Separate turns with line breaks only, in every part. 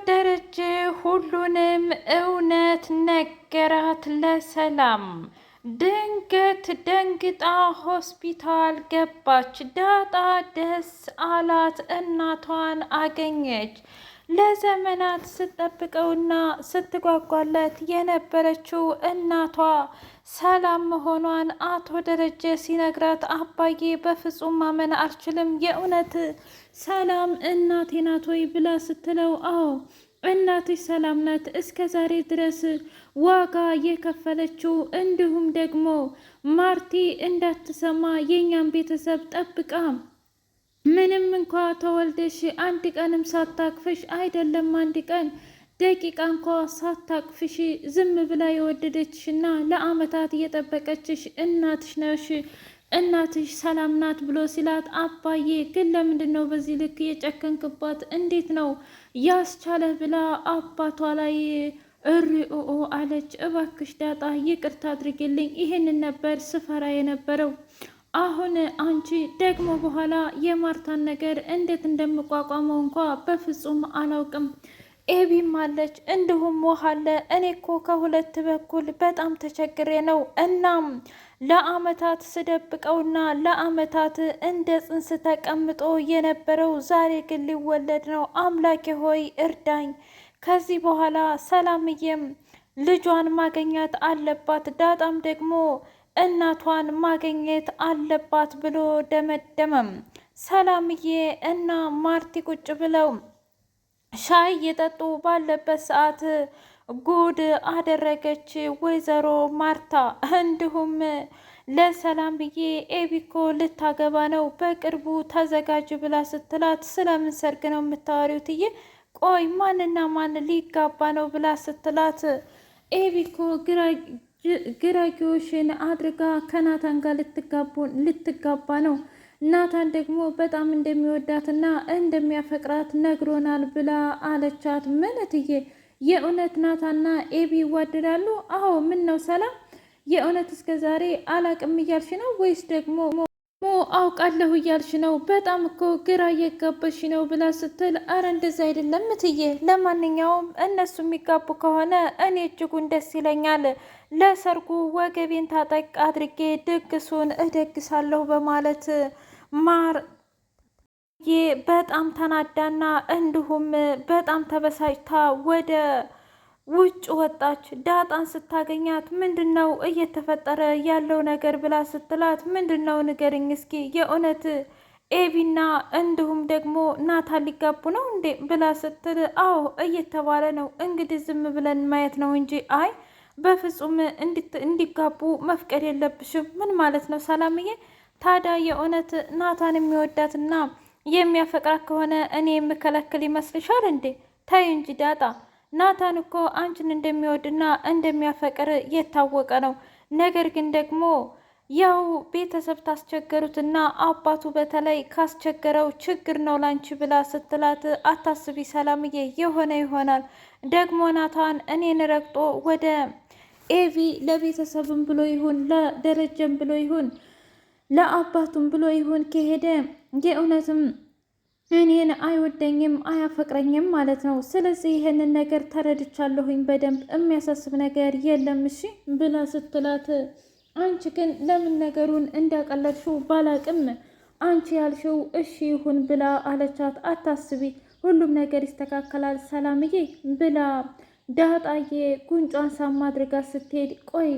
ደረጀ ሁሉንም እውነት ነገራት ለሰላም። ድንገት ደንግጣ ሆስፒታል ገባች። ዳጣ ደስ አላት፣ እናቷን አገኘች። ለዘመናት ስትጠብቀውና ስትጓጓለት የነበረችው እናቷ ሰላም መሆኗን አቶ ደረጀ ሲነግራት፣ አባዬ በፍጹም ማመን አልችልም፣ የእውነት ሰላም እናቴ ናት ወይ ብላ ስትለው፣ አዎ እናትሽ ሰላም ናት፣ እስከ ዛሬ ድረስ ዋጋ የከፈለችው እንዲሁም ደግሞ ማርቲ እንዳትሰማ የእኛን ቤተሰብ ጠብቃ ምንም እንኳ ተወልደሽ አንድ ቀንም ሳታቅፍሽ አይደለም አንድ ቀን ደቂቃ እንኳ ሳታቅፍሽ ዝም ብላ የወደደችሽና ለአመታት እየጠበቀችሽ እናትሽ ነሽ፣ እናትሽ ሰላም ናት ብሎ ሲላት፣ አባዬ ግን ለምንድን ነው በዚህ ልክ የጨከንክባት? እንዴት ነው ያስቻለህ? ብላ አባቷ ላይ እሪኦ አለች። እባክሽ ዳጣ ይቅርታ አድርግልኝ፣ ይህንን ነበር ስፈራ የነበረው። አሁን አንቺ ደግሞ በኋላ የማርታን ነገር እንዴት እንደምቋቋመው እንኳ በፍጹም አላውቅም። ኤቢም አለች እንዲሁም ውሃ አለ። እኔ እኮ ከሁለት በኩል በጣም ተቸግሬ ነው። እናም ለአመታት ስደብቀውና ለአመታት እንደ ጽንስ ተቀምጦ የነበረው ዛሬ ግን ሊወለድ ነው። አምላኬ ሆይ እርዳኝ። ከዚህ በኋላ ሰላምዬም ልጇን ማገኛት አለባት፣ ዳጣም ደግሞ እናቷን ማግኘት አለባት ብሎ ደመደመም። ሰላምዬ እና ማርቲ ቁጭ ብለው ሻይ እየጠጡ ባለበት ሰዓት ጉድ አደረገች ወይዘሮ ማርታ። እንዲሁም ለሰላም ብዬ ኤቢኮ ልታገባ ነው በቅርቡ ተዘጋጅ ብላ ስትላት፣ ስለምን ሰርግ ነው የምታወሪው ትዬ? ቆይ ማንና ማን ሊጋባ ነው ብላ ስትላት፣ ኤቢኮ ግራጊዎሽን አድርጋ ከናታን ጋር ልትጋባ ነው። ናታን ደግሞ በጣም እንደሚወዳትና እንደሚያፈቅራት ነግሮናል ብላ አለቻት። ምን እትዬ? የእውነት ናታና ኤቢ ይዋደዳሉ? አዎ። ምን ነው ሰላም፣ የእውነት እስከ ዛሬ አላቅም እያልሽ ነው ወይስ ደግሞ አውቃለሁ እያልሽ ነው? በጣም እኮ ግራ እየጋበሽ ነው ብላ ስትል፣ አረ እንደዛ አይደለም እትዬ፣ ለማንኛውም እነሱ የሚጋቡ ከሆነ እኔ እጅጉን ደስ ይለኛል። ለሰርጉ ወገቤን ታጠቅ አድርጌ ድግሱን እደግሳለሁ በማለት በጣም ተናዳና እንዲሁም በጣም ተበሳጭታ ወደ ውጭ ወጣች። ዳጣን ስታገኛት ምንድን ነው እየተፈጠረ ያለው ነገር ብላ ስትላት፣ ምንድን ነው ንገርኝ እስኪ፣ የእውነት ኤቢና እንዲሁም ደግሞ ናታን ሊጋቡ ነው እንዴ ብላ ስትል፣ አዎ እየተባለ ነው እንግዲህ ዝም ብለን ማየት ነው እንጂ አይ በፍጹም እንዲጋቡ መፍቀድ የለብሽም። ምን ማለት ነው ሰላምዬ? ታዲያ የእውነት ናታን የሚወዳትና የሚያፈቅራት ከሆነ እኔ የምከለክል ይመስልሻል እንዴ? ታይ እንጂ ዳጣ፣ ናታን እኮ አንቺን እንደሚወድና እንደሚያፈቅር የታወቀ ነው። ነገር ግን ደግሞ ያው ቤተሰብ ታስቸገሩትና አባቱ በተለይ ካስቸገረው ችግር ነው ላንቺ ብላ ስትላት፣ አታስቢ ሰላምዬ፣ የሆነ ይሆናል። ደግሞ ናታን እኔን ረግጦ ወደ ኤቪ ለቤተሰብም ብሎ ይሁን ለደረጀም ብሎ ይሁን ለአባቱም ብሎ ይሁን ከሄደ የእውነትም እኔን አይወደኝም አያፈቅረኝም ማለት ነው። ስለዚህ ይሄንን ነገር ተረድቻለሁኝ በደንብ የሚያሳስብ ነገር የለም እሺ ብላ ስትላት፣ አንቺ ግን ለምን ነገሩን እንዳቀለልሽው ባላቅም አንቺ ያልሽው እሺ ይሁን ብላ አለቻት። አታስቢ፣ ሁሉም ነገር ይስተካከላል ሰላምዬ ብላ ዳጣዬ ጉንጯን ሳማ አድርጋ ስትሄድ፣ ቆይ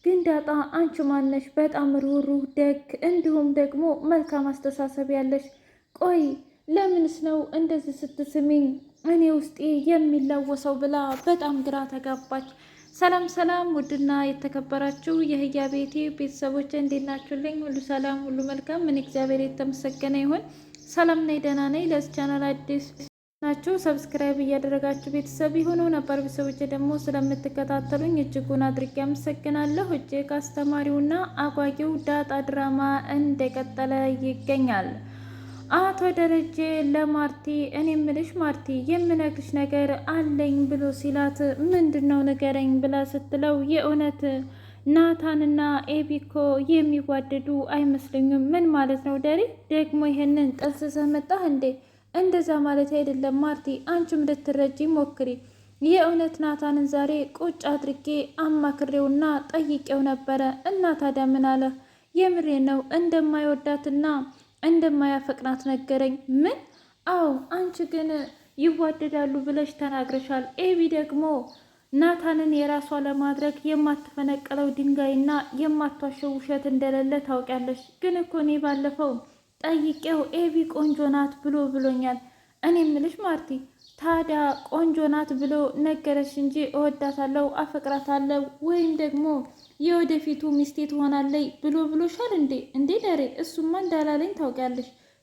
ግን ዳጣ አንቺ ማነሽ? በጣም ሩህሩህ ደግ፣ እንዲሁም ደግሞ መልካም አስተሳሰብ ያለሽ። ቆይ ለምንስ ነው እንደዚህ ስትስሚኝ እኔ ውስጤ የሚላወሰው ብላ በጣም ግራ ተጋባች። ሰላም ሰላም! ውድና የተከበራችሁ የህያ ቤቴ ቤተሰቦች እንዴት ናችሁልኝ? ሁሉ ሰላም፣ ሁሉ መልካም። ምን እግዚአብሔር የተመሰገነ ይሁን። ሰላም ነኝ፣ ደህና ነኝ። ለዚህ ቻናል አዲስ ናችሁ ሰብስክራይብ እያደረጋችሁ ቤተሰብ የሆኑ ነበር። ቤተሰቦች ደግሞ ስለምትከታተሉኝ እጅጉን አድርጌ አመሰግናለሁ። እጅግ አስተማሪውና አጓጊው ዳጣ ድራማ እንደቀጠለ ይገኛል። አቶ ደረጀ ለማርቲ እኔ ምልሽ ማርቲ የምነግርሽ ነገር አለኝ ብሎ ሲላት፣ ምንድነው ንገረኝ ብላ ስትለው፣ የእውነት ናታንና ኤቢኮ የሚዋደዱ አይመስለኝም። ምን ማለት ነው ደሪ? ደግሞ ይሄንን ጠንስሰህ መጣህ እንዴ? እንደዛ ማለት አይደለም ማርቲ፣ አንቺም ልትረጂ ሞክሪ። የእውነት ናታንን ዛሬ ቁጭ አድርጌ አማክሬውና ጠይቄው ነበረ እና ታዲያ ምን አለ? የምሬ ነው እንደማይወዳትና እንደማያፈቅናት ነገረኝ። ምን? አዎ አንቺ ግን ይዋደዳሉ ብለሽ ተናግረሻል። ኤቢ ደግሞ ናታንን የራሷ ለማድረግ የማትፈነቅለው ድንጋይና የማትዋሸው ውሸት እንደሌለ ታውቂያለሽ። ግን እኮ እኔ ባለፈው ጠይቄው ኤቢ ቆንጆ ናት ብሎኛል። እኔ ምልሽ ማርቲ፣ ታዲያ ቆንጆ ናት ብሎ ነገረሽ እንጂ እወዳታለሁ፣ አፈቅራታለሁ ወይም ደግሞ የወደፊቱ ሚስቴ ትሆናለች ብሎሻል እንዴ? እንዴ ደሬ፣ እሱማ እንዳላለኝ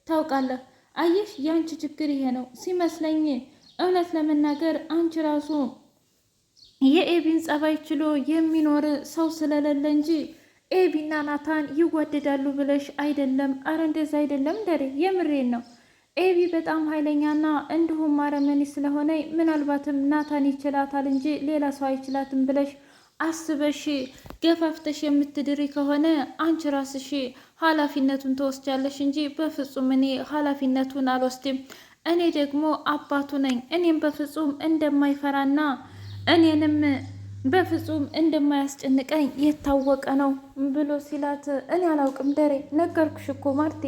ታውቃለህ። አየሽ፣ ያንቺ ችግር ይሄ ነው ሲመስለኝ። እውነት ለመናገር አንቺ ራሱ የኤቢን ጸባይ ችሎ የሚኖር ሰው ስለሌለ እንጂ ኤቢና ናታን ይዋደዳሉ ብለሽ አይደለም። አረ እንደዛ አይደለም ደሬ፣ የምሬን ነው። ኤቢ በጣም ኃይለኛና እንዲሁም አረመኔ ስለሆነ ምናልባትም ናታን ይችላታል እንጂ ሌላ ሰው አይችላትም ብለሽ አስበሽ ገፋፍተሽ የምትድሪ ከሆነ አንቺ ራስሽ ኃላፊነቱን ትወስጃለሽ እንጂ በፍጹም እኔ ኃላፊነቱን አልወስድም። እኔ ደግሞ አባቱ ነኝ። እኔም በፍጹም እንደማይፈራና እኔንም በፍጹም እንደማያስጨንቀኝ የታወቀ ነው ብሎ ሲላት፣ እኔ አላውቅም ደሬ፣ ነገርኩሽ እኮ ማርቴ፣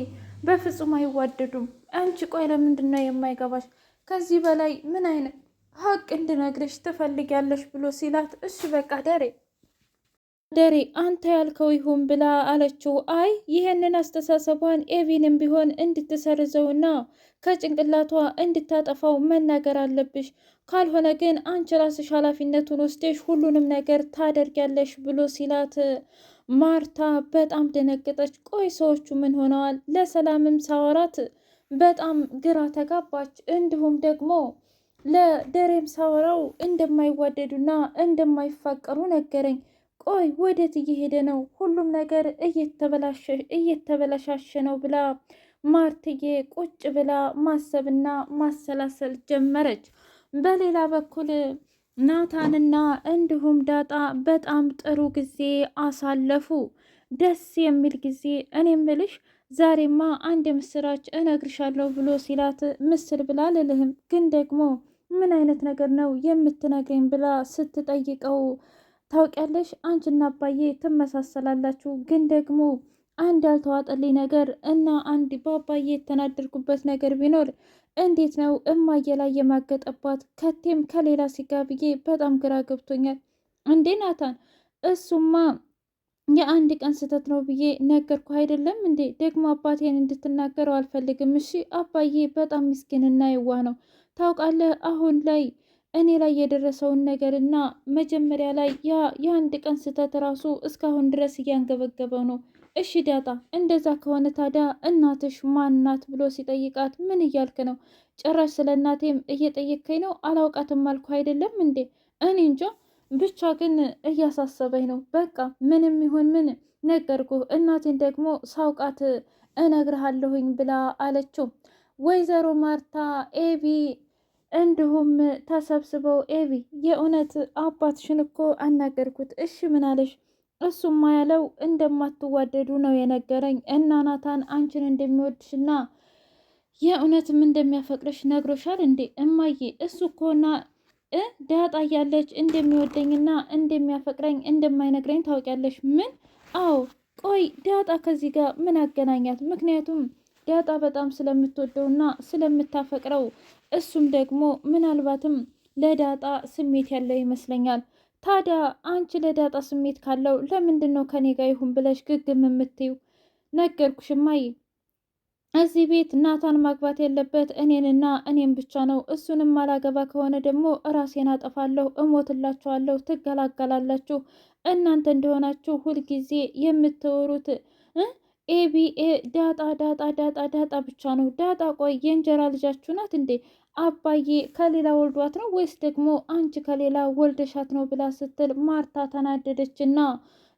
በፍጹም አይዋደዱም። አንቺ ቆይ ለምንድን ነው የማይገባሽ? ከዚህ በላይ ምን አይነት ሀቅ እንድነግርሽ ትፈልጊያለሽ? ብሎ ሲላት፣ እሺ በቃ ደሬ አንተ ያልከው ይሁን ብላ አለችው። አይ ይህንን አስተሳሰቧን ኤቪንም ቢሆን እንድትሰርዘውና ከጭንቅላቷ እንድታጠፋው መናገር አለብሽ። ካልሆነ ግን አንቺ ራስሽ ኃላፊነቱን ወስደሽ ሁሉንም ነገር ታደርጊያለሽ ብሎ ሲላት ማርታ በጣም ደነገጠች። ቆይ ሰዎቹ ምን ሆነዋል? ለሰላምም ሳወራት በጣም ግራ ተጋባች። እንዲሁም ደግሞ ለደሬም ሳወራው እንደማይዋደዱና እንደማይፋቀሩ ነገረኝ። ቆይ ወዴት እየሄደ ነው? ሁሉም ነገር እየተበላሻሸ ነው ብላ ማርትዬ ቁጭ ብላ ማሰብና ማሰላሰል ጀመረች። በሌላ በኩል ናታንና እንዲሁም ዳጣ በጣም ጥሩ ጊዜ አሳለፉ። ደስ የሚል ጊዜ። እኔ ምልሽ ዛሬማ አንድ ምስራች እነግርሻለሁ ብሎ ሲላት ምስል ብላ ልልህም፣ ግን ደግሞ ምን አይነት ነገር ነው የምትነግረኝ ብላ ስትጠይቀው ታውቂያለሽ አንቺና አባዬ ትመሳሰላላችሁ፣ ግን ደግሞ አንድ ያልተዋጠልኝ ነገር እና አንድ በአባዬ የተናደርኩበት ነገር ቢኖር እንዴት ነው እማዬ ላይ የማገጠባት ከቴም ከሌላ ሲጋ ብዬ በጣም ግራ ገብቶኛል። እንዴ ናታን፣ እሱማ የአንድ ቀን ስህተት ነው ብዬ ነገርኩ አይደለም እንዴ? ደግሞ አባቴን እንድትናገረው አልፈልግም። እሺ አባዬ በጣም ምስኪንና የዋህ ነው ታውቃለህ። አሁን ላይ እኔ ላይ የደረሰውን ነገር እና መጀመሪያ ላይ የአንድ ቀን ስህተት ራሱ እስካሁን ድረስ እያንገበገበው ነው። እሺ ዳጣ፣ እንደዛ ከሆነ ታዲያ እናትሽ ማናት ብሎ ሲጠይቃት ምን እያልክ ነው? ጭራሽ ስለ እናቴም እየጠየከኝ ነው? አላውቃትም አልኩ አይደለም እንዴ? እኔ እንጃ ብቻ ግን እያሳሰበኝ ነው። በቃ ምንም ይሁን ምን ነገርኩህ። እናቴን ደግሞ ሳውቃት እነግርሃለሁኝ ብላ አለችው። ወይዘሮ ማርታ ኤቢ እንዲሁም ተሰብስበው ኤቢ የእውነት አባትሽን እኮ አናገርኩት። እሺ ምን አለሽ? እሱማ ያለው እንደማትዋደዱ ነው የነገረኝ እና ናታን አንቺን እንደሚወድሽና የእውነትም እንደሚያፈቅርሽ ነግሮሻል እንዴ? እማዬ እሱ እኮና ዳጣ እያለች እንደሚወደኝና እንደሚያፈቅረኝ እንደማይነግረኝ ታውቂያለሽ። ምን? አዎ። ቆይ ዳጣ ከዚህ ጋር ምን አገናኛት? ምክንያቱም ዳጣ በጣም ስለምትወደውና ስለምታፈቅረው እሱም ደግሞ ምናልባትም ለዳጣ ስሜት ያለው ይመስለኛል። ታዲያ አንቺ ለዳጣ ስሜት ካለው ለምንድን ነው ከኔ ጋር ይሁን ብለሽ ግግም የምትይው? ነገርኩሽ እማዬ፣ እዚህ ቤት ናታን ማግባት ያለበት እኔንና እኔን ብቻ ነው። እሱንም ማላገባ ከሆነ ደግሞ ራሴን አጠፋለሁ፣ እሞትላችኋለሁ፣ ትገላገላላችሁ። እናንተ እንደሆናችሁ ሁልጊዜ የምትወሩት ኤቢ ዳጣ ዳጣ ዳጣ ዳጣ ብቻ ነው። ዳጣ ቆይ የእንጀራ ልጃችሁ ናት እንዴ? አባዬ ከሌላ ወልዷት ነው ወይስ ደግሞ አንቺ ከሌላ ወልደሻት ነው ብላ ስትል ማርታ ተናደደችና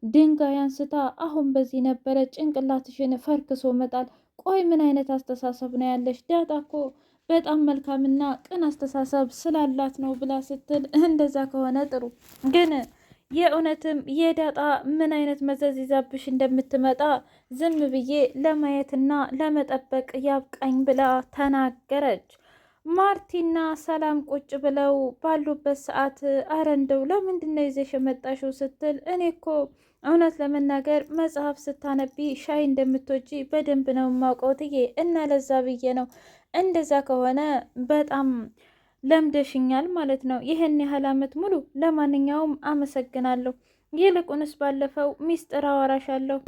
ድንጋይ አንስታ አሁን በዚህ ነበረ ጭንቅላትሽን ፈርክሶ መጣል። ቆይ ምን አይነት አስተሳሰብ ነው ያለሽ? ዳጣ እኮ በጣም መልካምና ቅን አስተሳሰብ ስላላት ነው ብላ ስትል እንደዛ ከሆነ ጥሩ፣ ግን የእውነትም የዳጣ ምን አይነት መዘዝ ይዛብሽ እንደምትመጣ ዝም ብዬ ለማየትና ለመጠበቅ ያብቃኝ ብላ ተናገረች። ማርቲና ሰላም ቁጭ ብለው ባሉበት ሰዓት አረ እንደው ለምንድን ነው ይዘሽ የመጣሽው ስትል እኔ እኮ እውነት ለመናገር መጽሐፍ ስታነቢ ሻይ እንደምትወጂ በደንብ ነው የማውቀው ትዬ እና ለዛ ብዬ ነው። እንደዛ ከሆነ በጣም ለምደሽኛል ማለት ነው ይህን ያህል ዓመት ሙሉ። ለማንኛውም አመሰግናለሁ። ይልቁንስ ባለፈው ሚስጥር አወራሻለሁ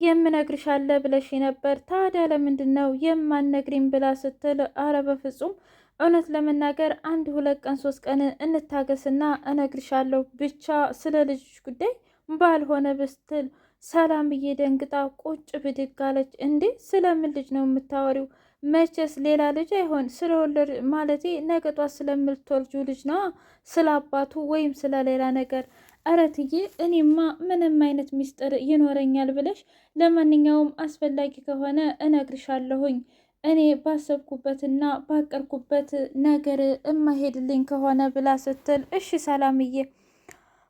የምነግርሻለ ብለሽ ነበር። ታዲያ ለምንድን ነው የማነግሪኝ ብላ ስትል አረ በፍጹም እውነት ለመናገር 1 2 ቀን 3 ቀን እንታገስና እነግርሻለሁ ብቻ ስለ ልጅሽ ጉዳይ ባልሆነ ብስትል ሰላምዬ ደንግጣ ቁጭ ብድግ አለች። እንዴ ስለምን ልጅ ነው የምታወሪው? መቼስ ሌላ ልጅ አይሆን ስለወለድ ማለቴ ነገጧ ስለምትወልጁ ልጅ ነዋ፣ ስለ አባቱ ወይም ስለ ሌላ ነገር። ኧረ እትዬ እኔማ ምንም አይነት ሚስጥር ይኖረኛል ብለሽ፣ ለማንኛውም አስፈላጊ ከሆነ እነግርሻለሁኝ። እኔ ባሰብኩበትና ባቀርኩበት ነገር እማሄድልኝ ከሆነ ብላ ስትል እሺ ሰላምዬ።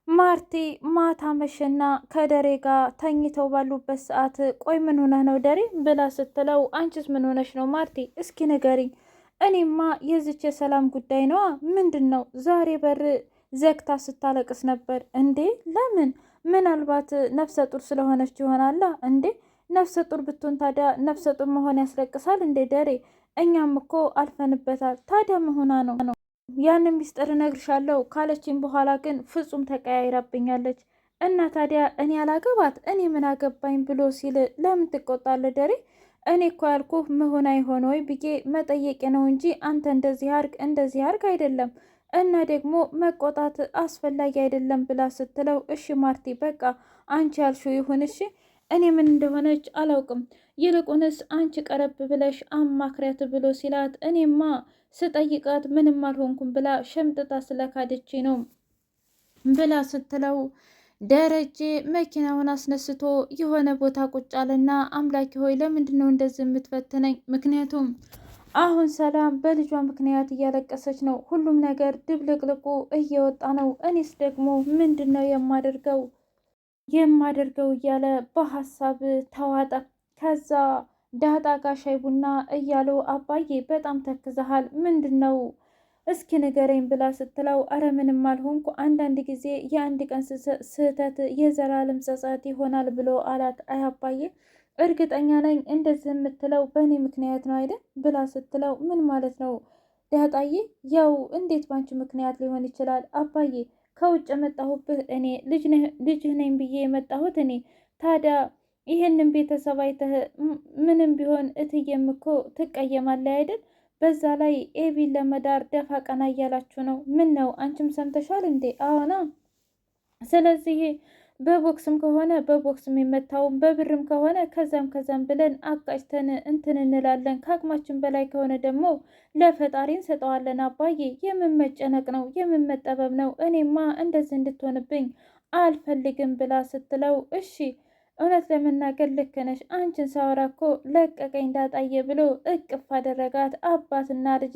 ማርቲ ማታ መሸና ከደሬ ጋር ተኝተው ባሉበት ሰዓት ቆይ ምን ሆነህ ነው ደሬ ብላ ስትለው አንቺስ ምን ሆነሽ ነው ማርቲ እስኪ ንገሪኝ። እኔማ የዝች የሰላም ጉዳይ ነዋ። ምንድን ነው ዛሬ በር ዘግታ ስታለቅስ ነበር እንዴ? ለምን? ምናልባት ነፍሰ ጡር ስለሆነች ይሆናላ እንዴ? ነፍሰ ጡር ብትሆን ታዲያ ነፍሰ ጡር መሆን ያስለቅሳል እንዴ ደሬ? እኛም እኮ አልፈንበታል። ታዲያ መሆኗ ነው ያንን ሚስጥር እነግርሻለሁ ካለችኝ በኋላ ግን ፍጹም ተቀያይራብኛለች። እና ታዲያ እኔ አላገባት እኔ ምን አገባኝ ብሎ ሲል ለምን ትቆጣለህ ደሬ? እኔ እኮ ያልኩህ መሆን አይሆን ወይ ብዬ መጠየቅ ነው እንጂ አንተ እንደዚህ አርግ እንደዚህ አርግ አይደለም። እና ደግሞ መቆጣት አስፈላጊ አይደለም ብላ ስትለው እሺ ማርቲ በቃ አንቺ ያልሽው ይሁን እሺ። እኔ ምን እንደሆነች አላውቅም። ይልቁንስ አንቺ ቀረብ ብለሽ አማክሪያት ብሎ ሲላት እኔማ ስጠይቃት ምንም አልሆንኩም ብላ ሸምጥጣ ስለካደች ነው ብላ ስትለው ደረጀ መኪናውን አስነስቶ የሆነ ቦታ ቁጭ አለና አምላኪ ሆይ ለምንድን ነው እንደዚህ የምትፈትነኝ? ምክንያቱም አሁን ሰላም በልጇ ምክንያት እያለቀሰች ነው። ሁሉም ነገር ድብልቅልቁ እየወጣ ነው። እኔስ ደግሞ ምንድን ነው የማደርገው እያለ በሀሳብ ተዋጠ። ከዛ ዳጣ ጋ ሻይ ቡና እያሉ አባዬ በጣም ተክዘሃል፣ ምንድን ነው እስኪ ንገረኝ ብላ ስትለው አረ ምንም አልሆንኩ፣ አንዳንድ ጊዜ የአንድ ቀን ስህተት የዘላለም ጸጸት ይሆናል ብሎ አላት። አይ አባዬ እርግጠኛ ነኝ እንደዚህ የምትለው በእኔ ምክንያት ነው አይደል ብላ ስትለው ምን ማለት ነው ዳጣዬ? ያው እንዴት ባንቺ ምክንያት ሊሆን ይችላል አባዬ? ከውጭ የመጣሁብህ እኔ ልጅህ ነኝ ብዬ የመጣሁት እኔ። ታዲያ ይህንን ቤተሰብ አይተህ ምንም ቢሆን እትዬም እኮ ትቀየማለህ አይደል? በዛ ላይ ኤቢን ለመዳር ደፋ ቀና እያላችሁ ነው። ምን ነው አንቺም ሰምተሻል እንዴ? አዎና። ስለዚህ በቦክስም ከሆነ በቦክስም የመታውም በብርም ከሆነ ከዛም ብለን አቃጭተን እንትን እንላለን። ከአቅማችን በላይ ከሆነ ደግሞ ለፈጣሪ እንሰጠዋለን። አባዬ የምመጨነቅ ነው የምመጠበብ ነው። እኔማ እንደዚህ እንድትሆንብኝ አልፈልግም ብላ ስትለው እሺ እውነት ለመናገር ልክ ነሽ። አንቺን ሳወራ እኮ ለቀቀኝ ዳጣዬ ብሎ እቅፍ አደረጋት። አባትና ልጅ